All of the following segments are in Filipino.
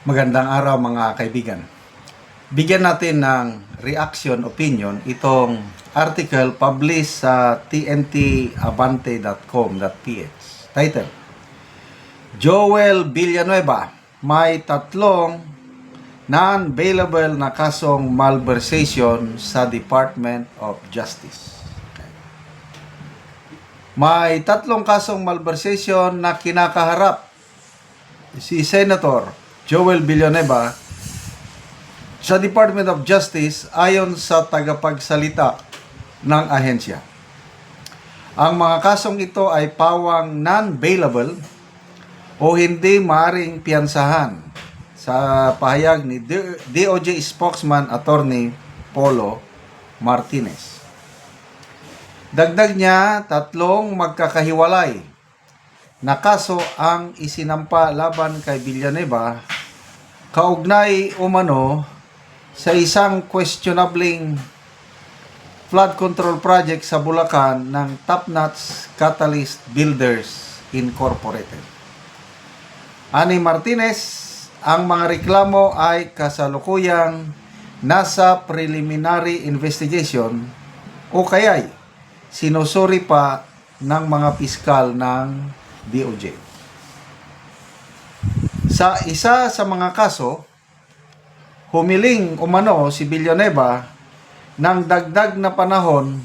Magandang araw mga kaibigan. Bigyan natin ng reaction opinion itong article published sa tntabante.com.ph. Title: Joel Villanueva, may tatlong non-bailable na kasong malversation sa Department of Justice. May tatlong kasong malversation na kinakaharap si Senator Joel Villanueva sa Department of Justice ayon sa tagapagsalita ng ahensya. Ang mga kasong ito ay pawang non-bailable o hindi maaring piyansahan sa pahayag ni DOJ spokesman Attorney Polo Martinez. Dagdag niya, tatlong magkakahiwalay na kaso ang isinampa laban kay Villanueva kaugnay umano sa isang questionabling flood control project sa Bulacan ng Top Notch Catalyst Builders Incorporated. Ani Martinez, ang mga reklamo ay kasalukuyang nasa preliminary investigation o kaya'y sinusuri pa ng mga piskal ng DOJ. Sa isa sa mga kaso, humiling umano si Villanueva ng dagdag na panahon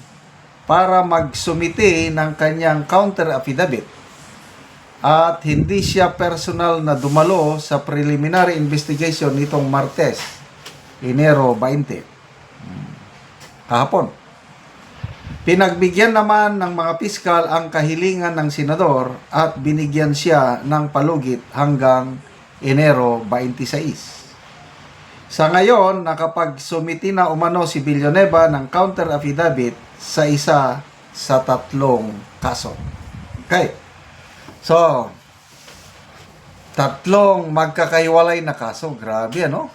para magsumite ng kanyang counter affidavit at hindi siya personal na dumalo sa preliminary investigation nitong Martes, Enero 20, kahapon. Pinagbigyan naman ng mga piskal ang kahilingan ng senador at binigyan siya ng palugit hanggang Enero 26. Sa ngayon, nakapagsumiti na umano si Villanueva ng counter affidavit sa isa sa tatlong kaso. Okay. So, tatlong magkakahiwalay na kaso. Grabe, ano?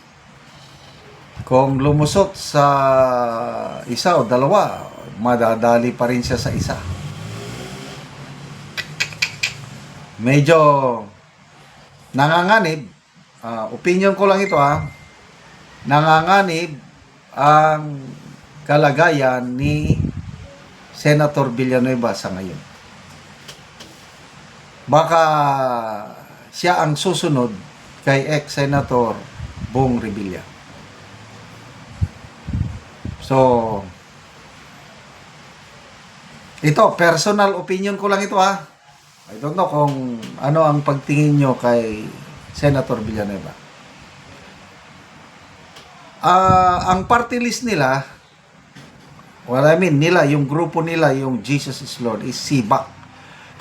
Kung lumusot sa isa o dalawa, madadali pa rin siya sa isa. Medyo nanganganib. Opinion ko lang ito nanganganib ang kalagayan ni Senator Villanueva sa ngayon. Baka siya ang susunod kay ex-Senator Bong Revilla. So, ito, personal opinion ko lang ito I don't know kung ano ang pagtingin nyo kay Senator Villanueva. Ang party list nila, yung grupo nila, yung Jesus is Lord, is SIBAC.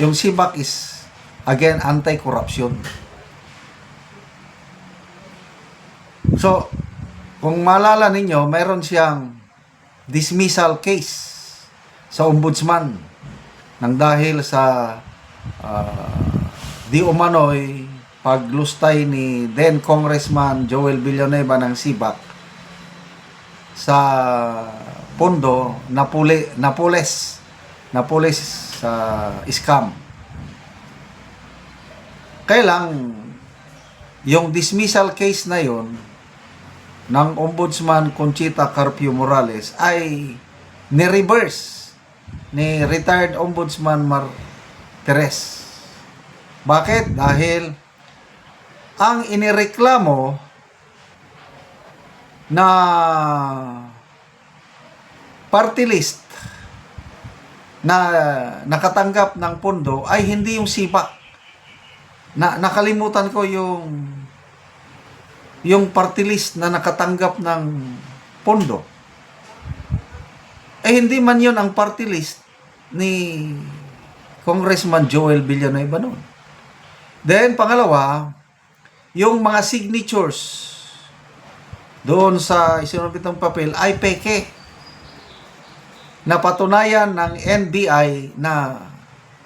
Yung SIBAC is, again, anti-corruption. So, kung maalala ninyo, mayroon siyang dismissal case sa ombudsman nang dahil sa di umano'y paglustay ni then Congressman Joel Villanueva ng SIBAC sa pondo napules sa scam. Kaya lang yung dismissal case na yon ng Ombudsman Conchita Carpio Morales ay ni-reverse ni retired Ombudsman Mar Perez. Bakit? Dahil ang inireklamo na party list na nakatanggap ng pondo ay hindi yung SIBAC. Nakalimutan ko yung party list na nakatanggap ng pondo. Hindi man yun ang party list ni Congressman Joel Villanueva noon. Then, pangalawa, yung mga signatures doon sa isinupitong papel ay peke. Napatunayan ng NBI na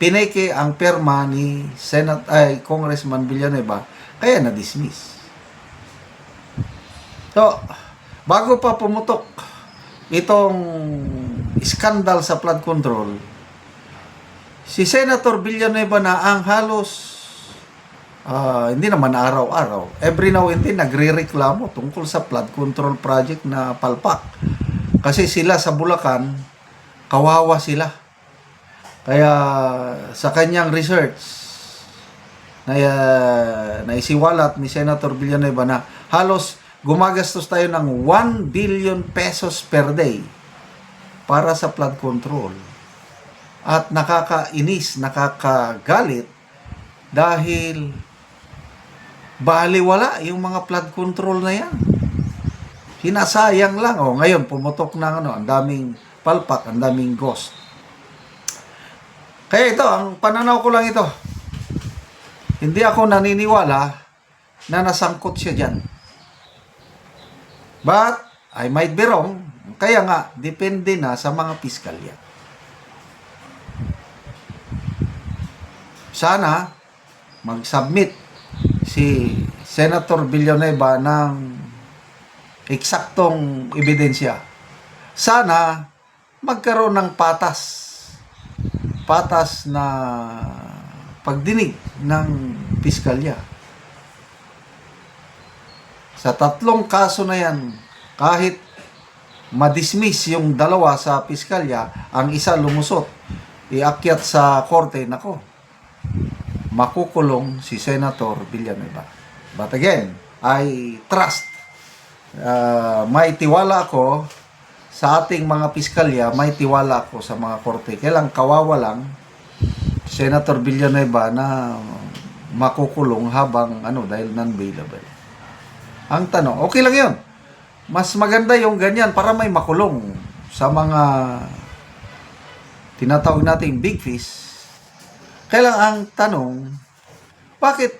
pineke ang perma ni Congressman Villanueva, kaya na-dismiss. So, bago pa pumutok itong skandal sa flood control, si Senator Villanueva na ang halos hindi naman araw-araw. Every now and then, nagre-reklamo tungkol sa flood control project na palpak. Kasi sila sa Bulacan, kawawa sila. Kaya sa kanyang research, naisiwalat ni Senator Villanueva na halos gumagastos tayo ng 1 billion pesos per day para sa flood control. At nakakainis, nakakagalit dahil baliwala yung mga flood control na yan. Sinasayang lang. Ngayon, pumutok ng ang daming palpak, ang daming ghost. Kaya ito, ang pananaw ko lang ito. Hindi ako naniniwala na nasangkot siya dyan. But, I might be wrong. Kaya nga, depende na sa mga piskalya. Sana, mag-submit si Senator Villanueva ng eksaktong ebidensya. Sana magkaroon ng patas na pagdinig ng piskalya. Sa 3 kaso na yan, kahit madismiss yung 2 sa piskalya, ang isa lumusot, iakyat sa korte, nako, makukulong si Senator Villanueva. But again, I trust, may tiwala ako sa ating mga piskalya, may tiwala ako sa mga korte. Kailang kawawa lang, Senator Villanueva na makukulong habang dahil non-bailable. Ang tanong, okay lang yun. Mas maganda yung ganyan para may makulong sa mga tinatawag nating big fish. Kailang ang tanong, bakit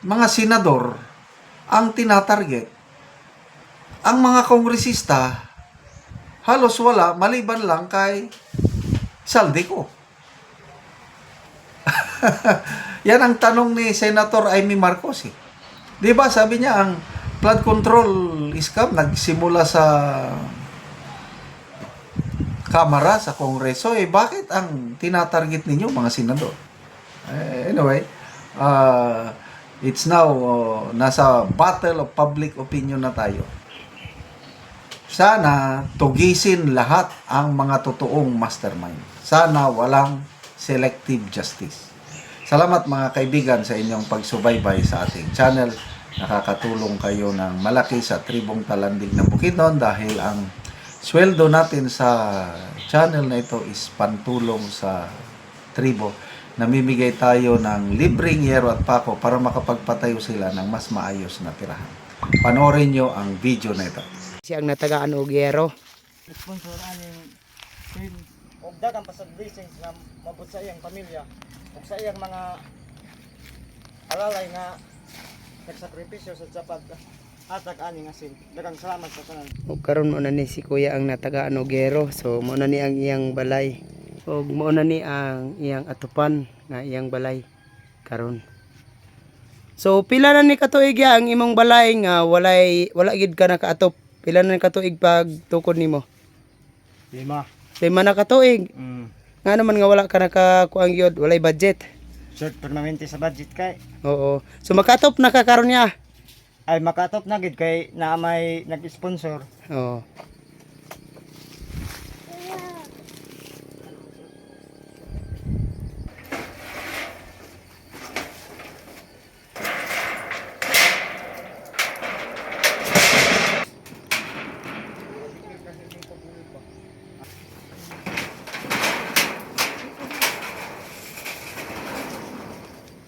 mga senador ang tinatarget? Ang mga kongresista, halos wala, maliban lang kay Saldico. Yan ang tanong ni Senator Amy Marcos. Di ba sabi niya, ang flood control scam nagsimula sa Kamara, sa Kongreso. Bakit ang tinatarget ninyo mga senador? Anyway, it's now nasa battle of public opinion na tayo. Sana tugisin lahat ang mga totoong mastermind. Sana walang selective justice. Salamat mga kaibigan sa inyong pagsubaybay sa ating channel. Nakakatulong kayo ng malaki sa Tribong Talandig ng Bukidnon dahil ang sweldo natin sa channel na ito is pantulong sa tribo. Namimigay tayo ng libreng yero at pako para makapagpatayo sila ng mas maayos na tirahan. Panoorin nyo ang video na ito. Siyang natagaan og yero. Sponsor aning film og daghang pasag blessings nga mabot sa iyang pamilya ug sa iyang mga alalay nga nagsakripisyo sa pag atag ani nga sin. Daghang salamat sa tanan. Ug karon mo na ni si kuya ang natagaan og yero. So mo na ni ang iyang balay. Ug mo na ni ang iyang atupan nga iyang balay karon. So pila na ni katuig ya ang imong balay nga wala gid ka nakaatop. Pila na katuig pag tukod nimo? 5. 5 na katuig. Nga naman nga wala ka nakakuang gyud, walay budget. Short permanente sa budget kay. Oo. So makatop na ka karon niya. Ay makatop na gid kay naa may nag-sponsor. Oo.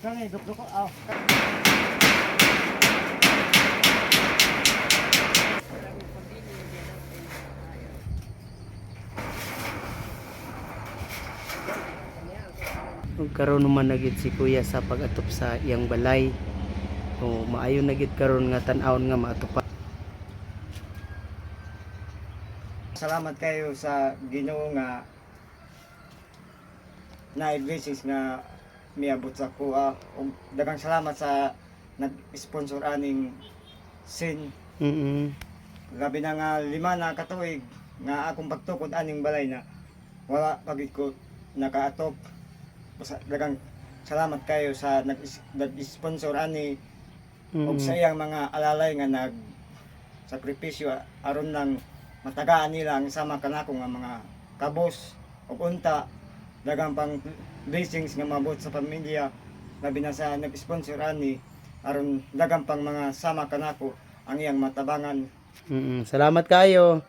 Kani duk-duk Ug karon naman na gid si kuya sa pag-atop sa iyang balay. O maayo na gid karon nga tan-awon nga maatupan. Salamat kayo sa Ginoo nga na-blessings nga miabot sa kuha ug daghang salamat sa nag-sponsor aning sin. Labi na nga 5 na katuig nga akong pagtukod aning balay na wala pagid ko nakaatop. Basta daghang salamat kayo sa nag-sponsor ani ug Mm. sa iyang mga alalay nga nag sakripisyo aron lang matagaan nila ang sama kanako nga mga kabos ug unta daghang pang blessings nga mabot sa pamilya labi na sa nag-sponsor ani aron daghang pang mga sama kanako ang iyang matabangan. Salamat kayo.